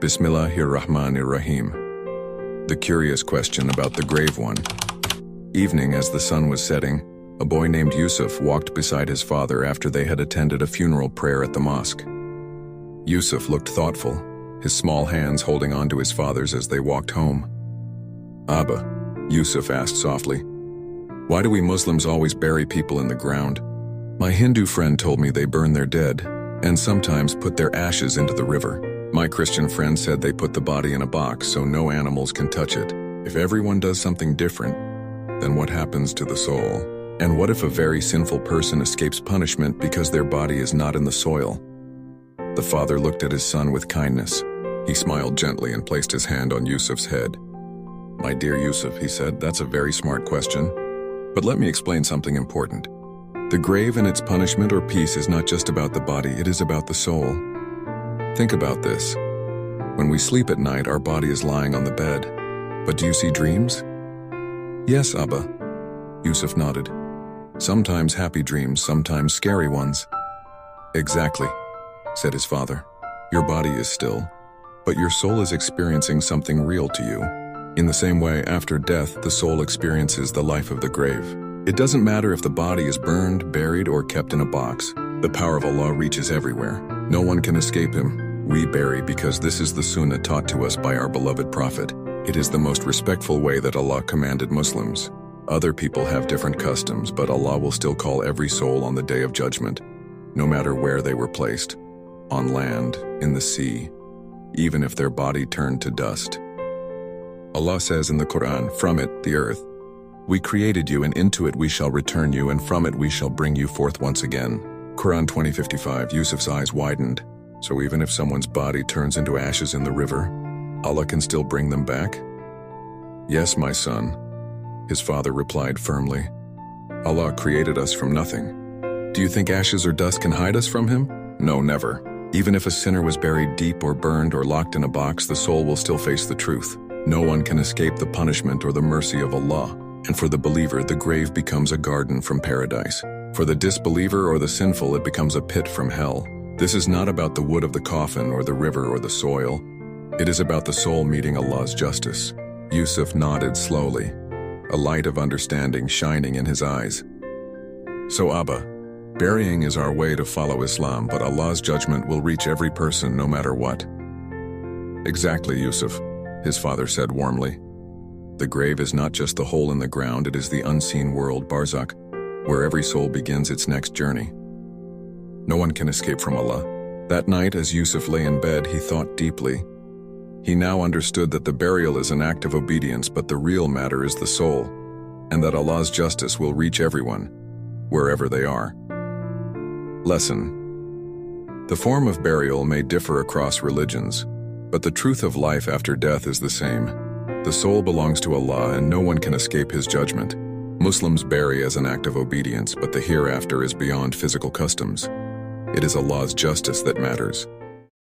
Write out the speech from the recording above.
Bismillahirrahmanirrahim. The curious question about the grave one. Evening, as the sun was setting, a boy named Yusuf walked beside his father after they had attended a funeral prayer at the mosque. Yusuf looked thoughtful, his small hands holding onto his father's as they walked home. "Abba," Yusuf asked softly, "why do we Muslims always bury people in the ground? My Hindu friend told me they burn their dead, and sometimes put their ashes into the river. My Christian friend said they put the body in a box so no animals can touch it. If everyone does something different, then what happens to the soul? And what if a very sinful person escapes punishment because their body is not in the soil?" The father looked at his son with kindness. He smiled gently and placed his hand on Yusuf's head. "My dear Yusuf," he said, "that's a very smart question. But let me explain something important. The grave and its punishment or peace is not just about the body, it is about the soul. Think about this. When we sleep at night, our body is lying on the bed. But do you see dreams?" "Yes, Abba." Yusuf nodded. "Sometimes happy dreams, sometimes scary ones." "Exactly," said his father. "Your body is still, but your soul is experiencing something real to you. In the same way, after death, the soul experiences the life of the grave. It doesn't matter if the body is burned, buried, or kept in a box. The power of Allah reaches everywhere. No one can escape Him. We bury because this is the sunnah taught to us by our beloved Prophet. It is the most respectful way that Allah commanded Muslims. Other people have different customs, but Allah will still call every soul on the Day of Judgment, no matter where they were placed, on land, in the sea, even if their body turned to dust. Allah says in the Quran, 'From it, the earth, we created you, and into it we shall return you, and from it we shall bring you forth once again.'" Quran 20:55. Yusuf's eyes widened. So even if someone's body turns into ashes in the river, Allah can still bring them back? "Yes, my son," his father replied firmly. "Allah created us from nothing. Do you think ashes or dust can hide us from Him? No, never. Even if a sinner was buried deep or burned or locked in a box, the soul will still face the truth. No one can escape the punishment or the mercy of Allah. And for the believer, the grave becomes a garden from paradise. For the disbeliever or the sinful, it becomes a pit from hell. This is not about the wood of the coffin or the river or the soil. It is about the soul meeting Allah's justice." Yusuf nodded slowly, a light of understanding shining in his eyes. "So Abba, burying is our way to follow Islam, but Allah's judgment will reach every person no matter what." "Exactly, Yusuf," his father said warmly. "The grave is not just the hole in the ground, it is the unseen world, Barzakh, where every soul begins its next journey. No one can escape from Allah." That night, as Yusuf lay in bed, he thought deeply. He now understood that the burial is an act of obedience, but the real matter is the soul, and that Allah's justice will reach everyone, wherever they are. Lesson. The form of burial may differ across religions, but the truth of life after death is the same. The soul belongs to Allah, and no one can escape His judgment. Muslims bury as an act of obedience, but the hereafter is beyond physical customs. It is Allah's justice that matters.